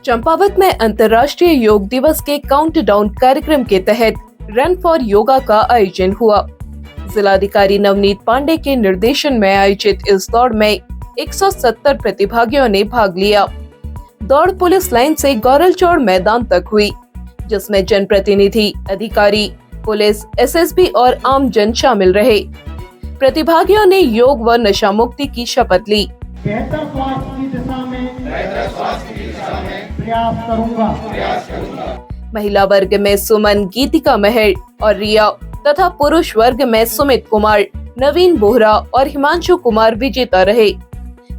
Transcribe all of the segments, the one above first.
चंपावत में अंतर्राष्ट्रीय योग दिवस के काउंटडाउन कार्यक्रम के तहत रन फॉर योगा का आयोजन हुआ। जिलाधिकारी नवनीत पांडे के निर्देशन में आयोजित इस दौड़ में 170 प्रतिभागियों ने भाग लिया। दौड़ पुलिस लाइन से गौरलचौड़ मैदान तक हुई, जिसमें जनप्रतिनिधि, अधिकारी, पुलिस, एसएसबी और आम जन शामिल रहे। प्रतिभागियों ने योग व नशा मुक्ति की शपथ ली। बेहतर स्वास्थ्य की दिशा में प्रयास करूंगा। महिला वर्ग में सुमन, गीतिका महर और रिया तथा पुरुष वर्ग में सुमित कुमार, नवीन बोहरा और हिमांशु कुमार विजेता रहे।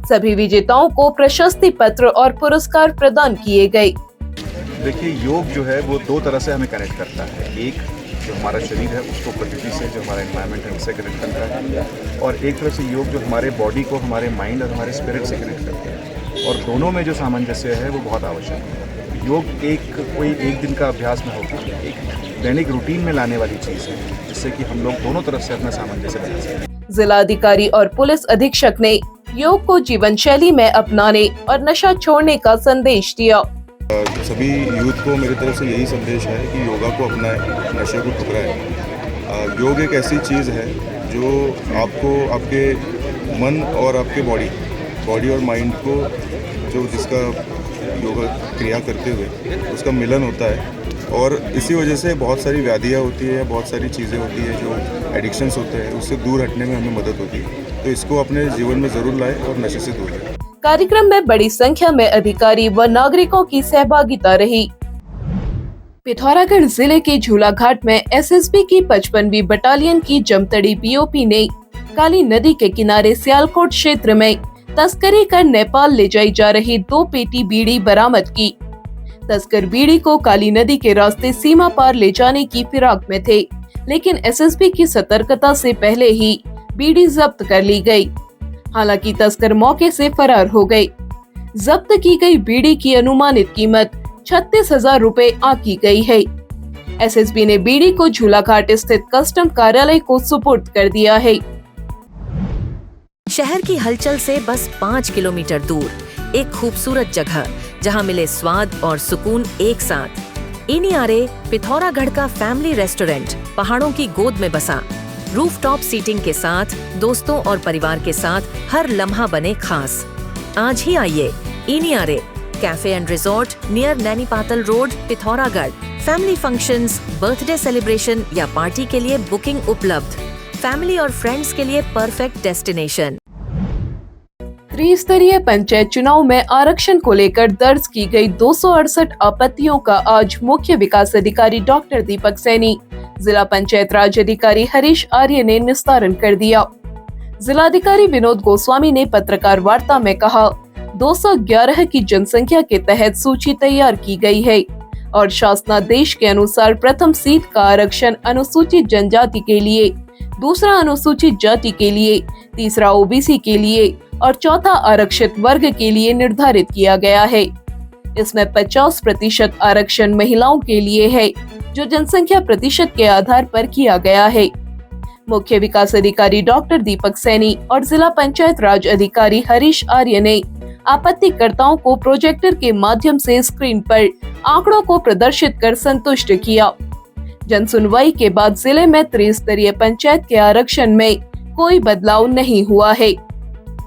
सभी विजेताओं को प्रशस्ति पत्र और पुरस्कार प्रदान किए गए। देखिए, योग जो है वो दो तरह से हमें कनेक्ट करता है। एक जो हमारा शरीर है उसको प्रकृति से, जो हमारा एनवायरनमेंट है उससे कनेक्ट करता है, और एक तरह से योग जो हमारे बॉडी को हमारे माइंड और हमारे स्पिरिट से कनेक्ट करता है, और दोनों में जो सामंजस्य है वो बहुत आवश्यक है। योग कोई एक दिन का अभ्यास में होता है, एक दैनिक रूटीन में लाने वाली चीज़ है, जिससे कि हम लोग दोनों तरफ से अपना सामंजस्य बना सकें। जिलाधिकारी और पुलिस अधीक्षक ने योग को जीवन शैली में अपनाने और नशा छोड़ने का संदेश दिया। सभी यूथ को मेरी तरफ से यही संदेश है कि योगा को अपनाएं, नशे को ठुकराएं। योग एक ऐसी चीज़ है जो आपको आपके मन और आपके बॉडी और माइंड को जो जिसका योगा क्रिया करते हुए उसका मिलन होता है, और इसी वजह से बहुत सारी व्याधियाँ होती है या बहुत सारी चीज़ें होती है जो एडिक्शंस होते हैं, उससे दूर हटने में हमें मदद होती है। तो इसको अपने जीवन में ज़रूर लाएं और नशे से दूर रहें। कार्यक्रम में बड़ी संख्या में अधिकारी व नागरिकों की सहभागिता रही। पिथौरागढ़ जिले के झूलाघाट में एसएसबी की 55वीं बटालियन की जमतड़ी पीओपी ने काली नदी के किनारे सियालकोट क्षेत्र में तस्करी कर नेपाल ले जाई जा रही 2 पेटी बीड़ी बरामद की। तस्कर बीड़ी को काली नदी के रास्ते सीमा पार ले जाने की फिराक में थे, लेकिन एसएसबी की सतर्कता से पहले ही बीड़ी जब्त कर ली गई। हालांकि तस्कर मौके से फरार हो गए। जब्त की गई बीड़ी की अनुमानित कीमत 36,000 रुपए आंकी गई है। एसएसबी ने बीड़ी को झूलाघाट स्थित कस्टम कार्यालय को सुपुर्द कर दिया है। शहर की हलचल से बस 5 किलोमीटर दूर एक खूबसूरत जगह, जहां मिले स्वाद और सुकून एक साथ। इनियारे पिथौरागढ़ का फैमिली रेस्टोरेंट पहाड़ों की गोद में बसा। रूफटॉप सीटिंग के साथ दोस्तों और परिवार के साथ हर लम्हा बने खास। आज ही आइए Iniyare cafe and resort near Naini Patal road, Pithoragarh. Family functions, birthday celebration या पार्टी के लिए बुकिंग उपलब्ध। फैमिली और फ्रेंड्स के लिए परफेक्ट डेस्टिनेशन। त्रिस्तरीय पंचायत चुनाव में आरक्षण को लेकर दर्ज की गई 268 आपत्तियों का आज मुख्य विकास अधिकारी डॉक्टर दीपक सैनी, जिला पंचायत राज अधिकारी हरीश आर्य ने निस्तारण कर दिया। जिलाधिकारी विनोद गोस्वामी ने पत्रकार वार्ता में कहा, 211 की जनसंख्या के तहत सूची तैयार की गई है और शासनादेश के अनुसार प्रथम सीट का आरक्षण अनुसूचित जनजाति के लिए, दूसरा अनुसूचित जाति के लिए, तीसरा ओबीसी के लिए और चौथा आरक्षित वर्ग के लिए निर्धारित किया गया है। इसमें 50% आरक्षण महिलाओं के लिए है, जो जनसंख्या प्रतिशत के आधार पर किया गया है। मुख्य विकास अधिकारी डॉक्टर दीपक सैनी और जिला पंचायत राज अधिकारी हरीश आर्य ने आपत्तिकर्ताओं को प्रोजेक्टर के माध्यम से स्क्रीन पर आंकड़ों को प्रदर्शित कर संतुष्ट किया। जन सुनवाई के बाद जिले में त्रिस्तरीय पंचायत के आरक्षण में कोई बदलाव नहीं हुआ है।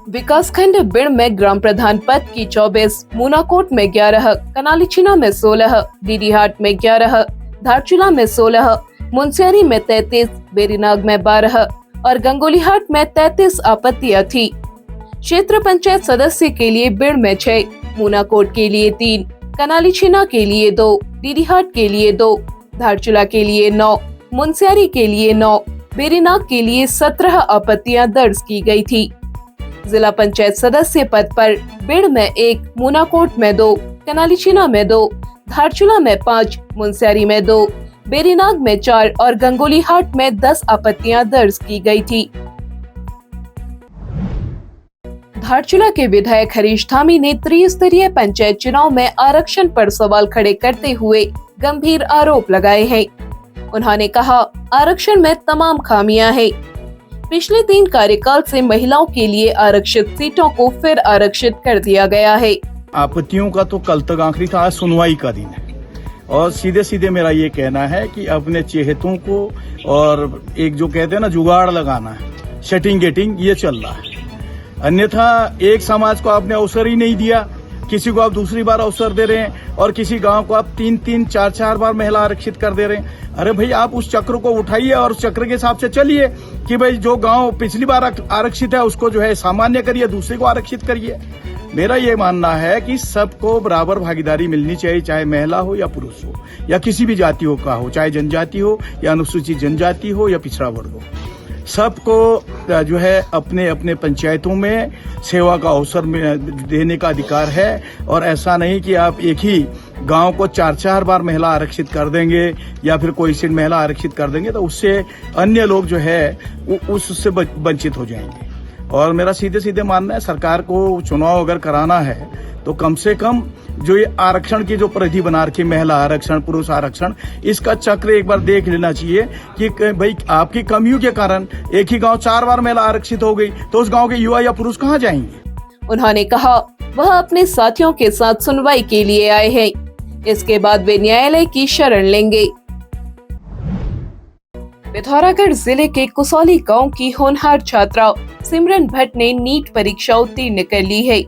विकासखंड बिड़ में ग्राम प्रधान पद की 24, मूनाकोट में 11, कनालीछिना में 16, डीडीहाट में 11, धारचूला में 16, मुनस्यारी में 33, बेरीनाग में 12 और गंगोलीहाट में 33 आपत्तियां थी। क्षेत्र पंचायत सदस्य के लिए बिड़ में 6, मूनाकोट के लिए 3, कनालीछिना के लिए 2, डीडीहाट के लिए 2, धारचूला के लिए 9, मुनस्यारी के लिए 9, बेरीनाग के लिए 17 आपत्तियां दर्ज की गई थी। जिला पंचायत सदस्य पद पर बिड़ में 1, मूनाकोट में 2, कनालीछिना में 2, धारचूला में 5, मुनस्यारी में 2, बेरीनाग में 4 और गंगोलीहाट में 10 आपत्तियां दर्ज की गई थी। धारचूला के विधायक हरीश धामी ने त्रिस्तरीय पंचायत चुनाव में आरक्षण पर सवाल खड़े करते हुए गंभीर आरोप लगाए हैं। उन्होंने कहा, आरक्षण में तमाम खामियां हैं। पिछले 3 कार्यकाल से महिलाओं के लिए आरक्षित सीटों को फिर आरक्षित कर दिया गया है। आपत्तियों का तो कल तक आखिरी था, आज सुनवाई का दिन है। और सीधे सीधे मेरा ये कहना है कि अपने चेहतों को और एक जो कहते हैं ना जुगाड़ लगाना है, सेटिंग गेटिंग, ये चल रहा है। अन्यथा एक समाज को आपने अवसर ही नहीं दिया, किसी को आप दूसरी बार अवसर दे रहे हैं और किसी गांव को आप 3-3, 4-4 बार महिला आरक्षित कर दे रहे हैं। अरे भाई, आप उस चक्र को उठाइए और उस चक्र के हिसाब से चलिए कि भाई जो गांव पिछली बार आरक्षित है उसको जो है सामान्य करिए, दूसरे को आरक्षित करिए। मेरा ये मानना है कि सबको बराबर भागीदारी मिलनी चाहिए, चाहे महिला हो या पुरुष हो या किसी भी जातियों का हो, चाहे जनजाति हो या अनुसूचित जनजाति हो या पिछड़ा वर्ग हो। सबको जो है अपने अपने पंचायतों में सेवा का अवसर देने का अधिकार है। और ऐसा नहीं कि आप एक ही गांव को 4-4 बार महिला आरक्षित कर देंगे या फिर कोई सीट महिला आरक्षित कर देंगे तो उससे अन्य लोग जो है उससे वंचित हो जाएंगे। और मेरा सीधे सीधे मानना है, सरकार को चुनाव अगर कराना है तो कम से कम जो ये आरक्षण की जो परिधि बना रखी, महिला आरक्षण, पुरुष आरक्षण, इसका चक्र एक बार देख लेना चाहिए कि भाई आपकी कमियों के कारण एक ही गांव 4 बार महिला आरक्षित हो गई तो उस गांव के युवा या पुरुष कहां जाएंगे। उन्होंने कहा वह अपने साथियों के साथ सुनवाई के लिए आए हैं, इसके बाद वे न्यायालय की शरण लेंगे। पिथौरागढ़ जिले के कुसौली गांव की होनहार छात्रा सिमरन भट्ट ने नीट परीक्षा उत्तीर्ण कर ली है।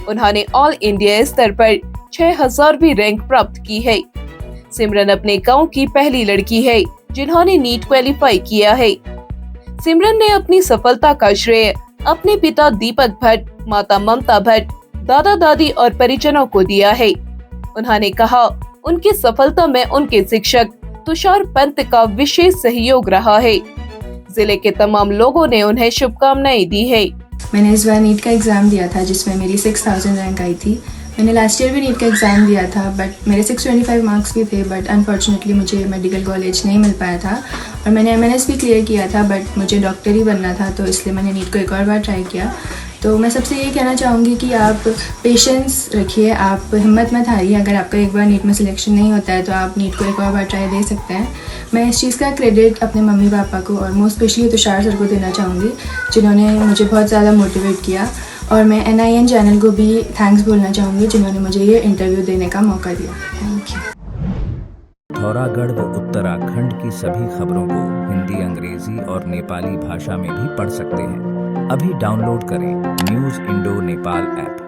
उन्होंने ऑल इंडिया स्तर पर 6000वीं रैंक प्राप्त की है। सिमरन अपने गांव की पहली लड़की है जिन्होंने नीट क्वालिफाई किया है। सिमरन ने अपनी सफलता का श्रेय अपने पिता दीपक भट्ट, माता ममता भट्ट, दादा दादी और परिजनों को दिया है। उन्होंने कहा उनकी सफलता में उनके शिक्षक तुषार पंत का विशेष सहयोग रहा है। जिले के तमाम लोगों ने उन्हें शुभकामनाएं दी है। मैंने इस बार नीट का एग्ज़ाम दिया था जिसमें मेरी 6000 रैंक आई थी। मैंने लास्ट ईयर भी नीट का एग्ज़ाम दिया था बट मेरे 625 मार्क्स भी थे, बट अनफॉर्चुनेटली मुझे मेडिकल कॉलेज नहीं मिल पाया था। और मैंने MNS भी क्लियर किया था बट मुझे डॉक्टर ही बनना था, तो इसलिए मैंने नीट को एक और बार ट्राई किया। तो मैं सबसे ये कहना चाहूँगी कि आप पेशेंस रखिए, आप हिम्मत मत हारिए। अगर आपका एक बार नीट में सिलेक्शन नहीं होता है तो आप नीट को एक और बार ट्राई दे सकते हैं। मैं इस चीज़ का क्रेडिट अपने मम्मी पापा को और मोस्ट स्पेशली तुषार सर को देना चाहूँगी जिन्होंने मुझे बहुत ज़्यादा मोटिवेट किया। और मैं NIN चैनल को भी थैंक्स बोलना चाहूँगी जिन्होंने मुझे ये इंटरव्यू देने का मौका दिया। Thank you. पिथौरागढ़ व उत्तराखंड की सभी खबरों को हिंदी, अंग्रेजी और नेपाली भाषा में भी पढ़ सकते हैं। अभी डाउनलोड करें न्यूज़ इंडो नेपाल ऐप।